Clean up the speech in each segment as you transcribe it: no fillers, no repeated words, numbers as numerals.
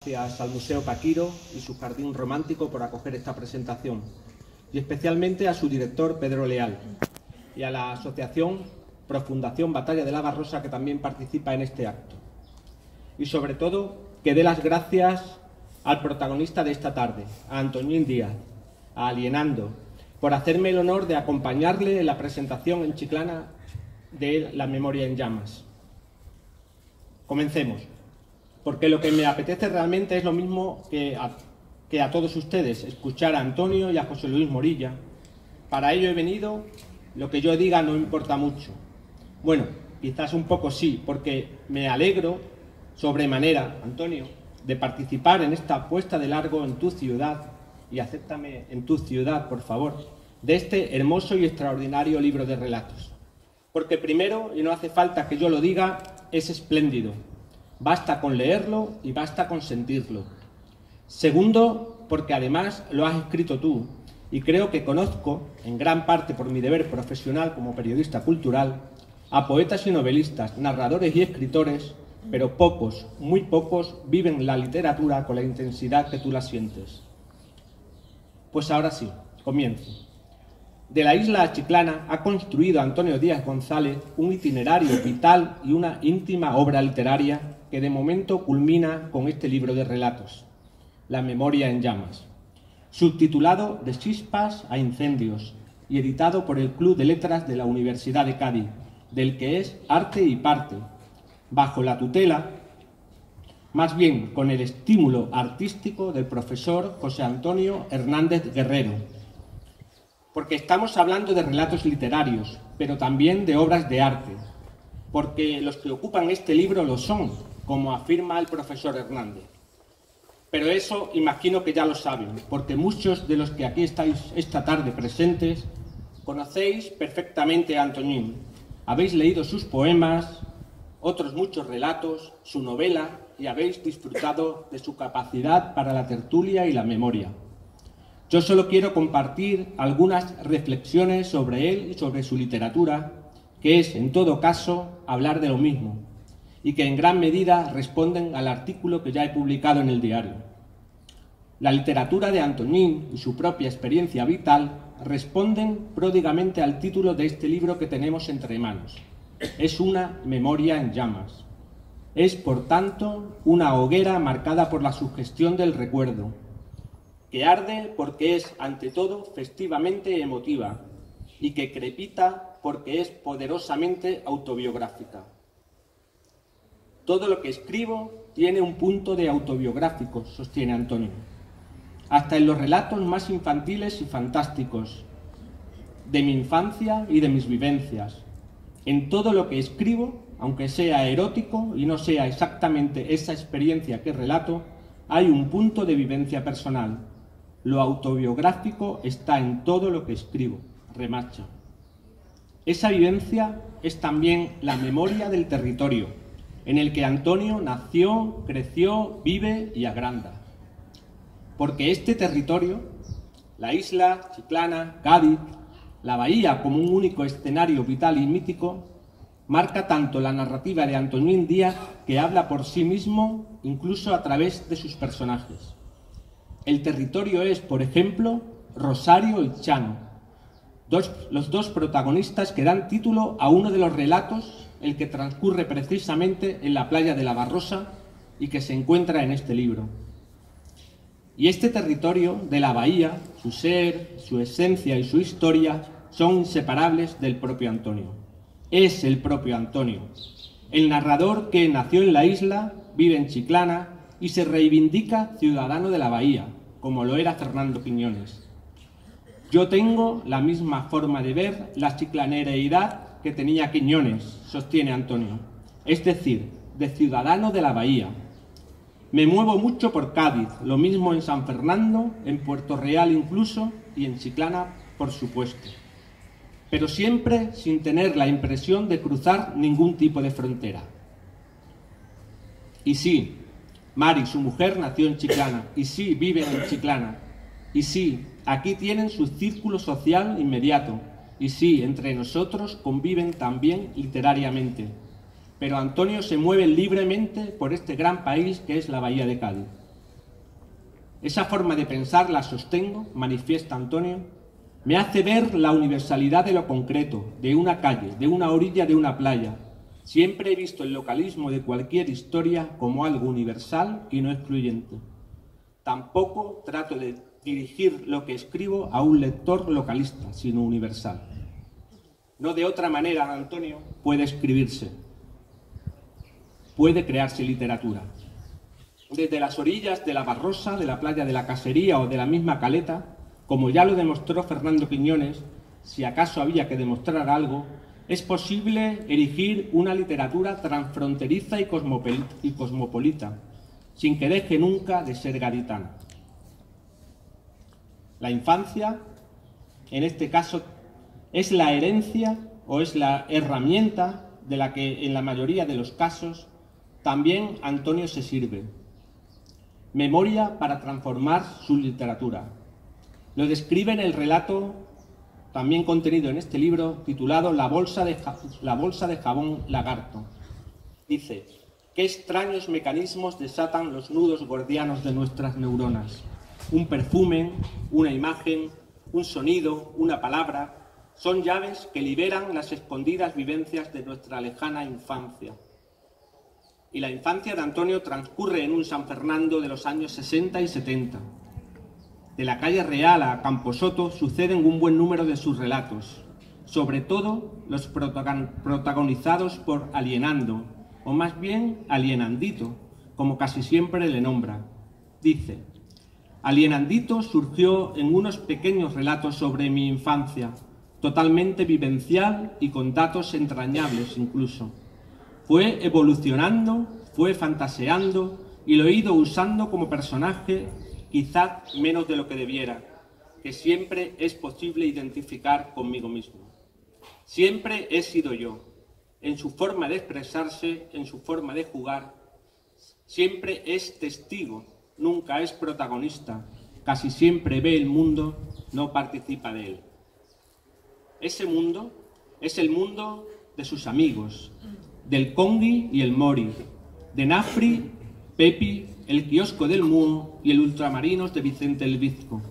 Gracias al Museo Paquiro y su Jardín Romántico por acoger esta presentación, y especialmente a su director Pedro Leal y a la asociación Profundación Batalla de la Barrosa, que también participa en este acto. Y sobre todo, que dé las gracias al protagonista de esta tarde, a Antoñín Díaz, a Alienando, por hacerme el honor de acompañarle en la presentación en Chiclana de La Memoria en Llamas. Comencemos, porque lo que me apetece realmente es lo mismo que a todos ustedes, escuchar a Antonio y a José Luis Morilla. Para ello he venido, lo que yo diga no importa mucho. Bueno, quizás un poco sí, porque me alegro sobremanera, Antonio, de participar en esta puesta de largo en tu ciudad, y acéptame en tu ciudad, por favor, de este hermoso y extraordinario libro de relatos. Porque primero, y no hace falta que yo lo diga, es espléndido. Basta con leerlo y basta con sentirlo. Segundo, porque además lo has escrito tú, y creo que conozco, en gran parte por mi deber profesional como periodista cultural, a poetas y novelistas, narradores y escritores, pero pocos, muy pocos, viven la literatura con la intensidad que tú la sientes. Pues ahora sí, comienzo. De la isla a Chiclana ha construido Antonio Díaz González un itinerario vital y una íntima obra literaria que de momento culmina con este libro de relatos, La Memoria en Llamas, subtitulado De chispas a incendios y editado por el Club de Letras de la Universidad de Cádiz, del que es arte y parte, bajo la tutela, más bien con el estímulo artístico del profesor José Antonio Hernández Guerrero, porque estamos hablando de relatos literarios, pero también de obras de arte, porque los que ocupan este libro lo son, como afirma el profesor Hernández. Pero eso imagino que ya lo saben, porque muchos de los que aquí estáis esta tarde presentes conocéis perfectamente a Antoñín. Habéis leído sus poemas, otros muchos relatos, su novela, y habéis disfrutado de su capacidad para la tertulia y la memoria. Yo solo quiero compartir algunas reflexiones sobre él y sobre su literatura, que es, en todo caso, hablar de lo mismo, y que en gran medida responden al artículo que ya he publicado en el diario. La literatura de Antoñín y su propia experiencia vital responden pródigamente al título de este libro que tenemos entre manos. Es una memoria en llamas. Es, por tanto, una hoguera marcada por la sugestión del recuerdo, que arde porque es, ante todo, festivamente emotiva, y que crepita porque es poderosamente autobiográfica. Todo lo que escribo tiene un punto de autobiográfico, sostiene Antonio, hasta en los relatos más infantiles y fantásticos, de mi infancia y de mis vivencias. En todo lo que escribo, aunque sea erótico y no sea exactamente esa experiencia que relato, hay un punto de vivencia personal. Lo autobiográfico está en todo lo que escribo, remacha. Esa vivencia es también la memoria del territorio, en el que Antonio nació, creció, vive y agranda. Porque este territorio, la isla, Chiclana, Cádiz, la bahía como un único escenario vital y mítico, marca tanto la narrativa de Antoñín Díaz, que habla por sí mismo incluso a través de sus personajes. El territorio es, por ejemplo, Rosario y Chano, los dos protagonistas que dan título a uno de los relatos, el que transcurre precisamente en la playa de la Barrosa y que se encuentra en este libro. Y este territorio de la bahía, su ser, su esencia y su historia son inseparables del propio Antonio. Es el propio Antonio, el narrador que nació en la isla, vive en Chiclana y se reivindica ciudadano de la bahía, como lo era Fernando Quiñones. Yo tengo la misma forma de ver la chiclanereidad que tenía Quiñones, sostiene Antonio, es decir, de ciudadano de la bahía. Me muevo mucho por Cádiz, lo mismo en San Fernando, en Puerto Real incluso, y en Chiclana, por supuesto. Pero siempre sin tener la impresión de cruzar ningún tipo de frontera. Y sí, Mari, su mujer, nació en Chiclana, y sí, vive en Chiclana, y sí, aquí tienen su círculo social inmediato, y sí, entre nosotros conviven también literariamente. Pero Antonio se mueve libremente por este gran país que es la Bahía de Cádiz. Esa forma de pensar la sostengo, manifiesta Antonio, me hace ver la universalidad de lo concreto, de una calle, de una orilla, de una playa. Siempre he visto el localismo de cualquier historia como algo universal y no excluyente. Tampoco trato de dirigir lo que escribo a un lector localista, sino universal. No de otra manera, Antonio, puede escribirse, puede crearse literatura. Desde las orillas de la Barrosa, de la playa de la Casería o de la misma Caleta, como ya lo demostró Fernando Quiñones, si acaso había que demostrar algo, es posible erigir una literatura transfronteriza y cosmopolita, sin que deje nunca de ser gaditana. La infancia, en este caso, es la herencia o es la herramienta de la que, en la mayoría de los casos, también Antonio se sirve. Memoria para transformar su literatura. Lo describe en el relato también contenido en este libro titulado La bolsa de jabón lagarto. Dice, qué extraños mecanismos desatan los nudos gordianos de nuestras neuronas. Un perfume, una imagen, un sonido, una palabra, son llaves que liberan las escondidas vivencias de nuestra lejana infancia. Y la infancia de Antonio transcurre en un San Fernando de los años 60 y 70. De la calle Real a Camposoto suceden un buen número de sus relatos, sobre todo los protagonizados por Alienando, o más bien Alienandito, como casi siempre le nombra. Dice, Alienandito surgió en unos pequeños relatos sobre mi infancia, totalmente vivencial y con datos entrañables incluso. Fue evolucionando, fue fantaseando y lo he ido usando como personaje, quizás menos de lo que debiera, que siempre es posible identificar conmigo mismo. Siempre he sido yo, en su forma de expresarse, en su forma de jugar. Siempre es testigo, nunca es protagonista, casi siempre ve el mundo, no participa de él. Ese mundo es el mundo de sus amigos, del Congui y el Mori, de Nafri, Pepi, el kiosco del Muo y el Ultramarinos de Vicente el Vizco.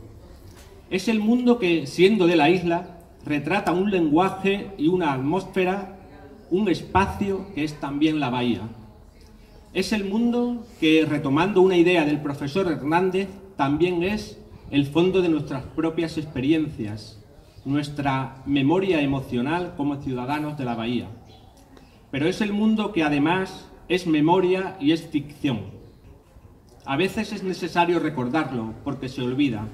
Es el mundo que, siendo de la isla, retrata un lenguaje y una atmósfera, un espacio que es también la bahía. Es el mundo que, retomando una idea del profesor Hernández, también es el fondo de nuestras propias experiencias, nuestra memoria emocional como ciudadanos de la bahía. Pero es el mundo que además es memoria y es ficción. A veces es necesario recordarlo porque se olvida.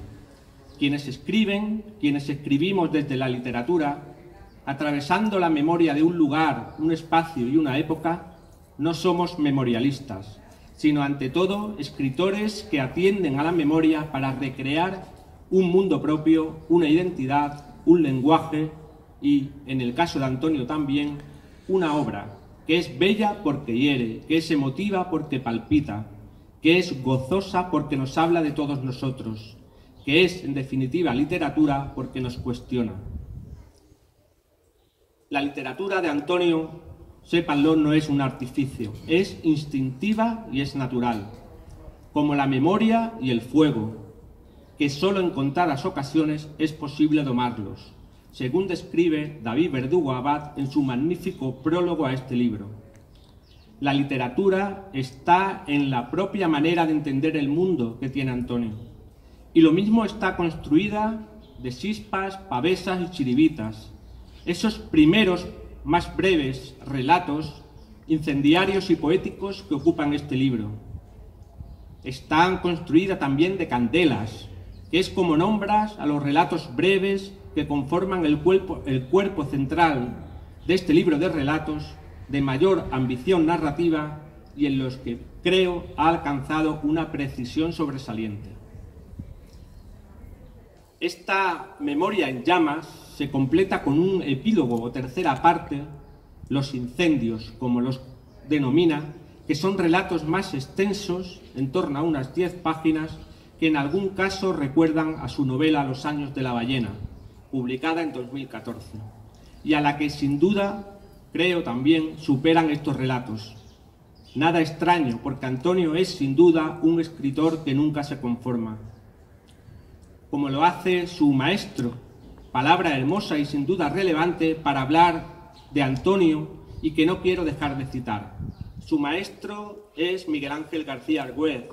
Quienes escriben, quienes escribimos desde la literatura, atravesando la memoria de un lugar, un espacio y una época, no somos memorialistas, sino ante todo escritores que atienden a la memoria para recrear un mundo propio, una identidad, un lenguaje y, en el caso de Antonio también, una obra que es bella porque hiere, que es emotiva porque palpita, que es gozosa porque nos habla de todos nosotros, que es, en definitiva, literatura porque nos cuestiona. La literatura de Antonio, sépanlo, no es un artificio, es instintiva y es natural, como la memoria y el fuego, que solo en contadas ocasiones es posible domarlos, según describe David Verdugo Abad en su magnífico prólogo a este libro. La literatura está en la propia manera de entender el mundo que tiene Antonio, y lo mismo está construida de chispas, pavesas y chiribitas, esos primeros, más breves relatos incendiarios y poéticos que ocupan este libro. Está construida también de candelas, que es como nombras a los relatos breves que conforman el cuerpo central de este libro de relatos de mayor ambición narrativa y en los que, creo, ha alcanzado una precisión sobresaliente. Esta memoria en llamas se completa con un epílogo o tercera parte, los incendios, como los denomina, que son relatos más extensos, en torno a unas 10 páginas, que en algún caso recuerdan a su novela Los años de la ballena, publicada en 2014, y a la que sin duda, creo también, superan estos relatos. Nada extraño, porque Antonio es sin duda un escritor que nunca se conforma. como lo hace su maestro, palabra hermosa y sin duda relevante para hablar de Antonio y que no quiero dejar de citar. Su maestro es Miguel Ángel García Argüez,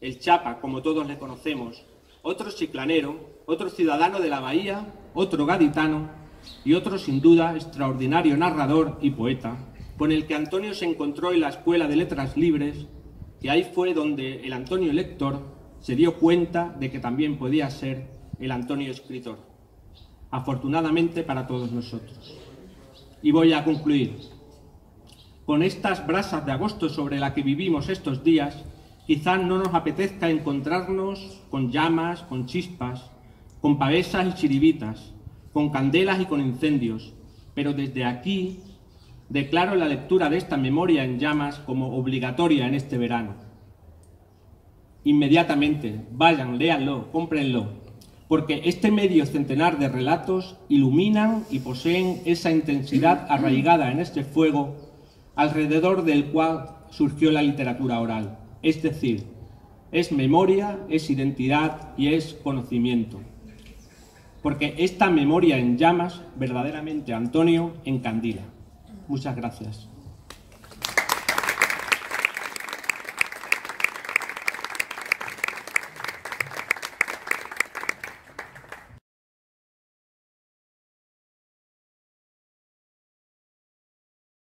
el Chapa, como todos le conocemos, otro chiclanero, otro ciudadano de la Bahía, otro gaditano y otro sin duda extraordinario narrador y poeta, con el que Antonio se encontró en la Escuela de Letras Libres, y ahí fue donde el Antonio lector se dio cuenta de que también podía ser el Antonio escritor, afortunadamente para todos nosotros. Y voy a concluir. Con estas brasas de agosto sobre la que vivimos estos días, quizás no nos apetezca encontrarnos con llamas, con chispas, con pavesas y chiribitas, con candelas y con incendios, pero desde aquí declaro la lectura de esta memoria en llamas como obligatoria en este verano. Inmediatamente, vayan, léanlo, cómprenlo, porque este medio centenar de relatos iluminan y poseen esa intensidad arraigada en este fuego alrededor del cual surgió la literatura oral. Es decir, es memoria, es identidad y es conocimiento. Porque esta memoria en llamas, verdaderamente, Antonio, encandila. Muchas gracias.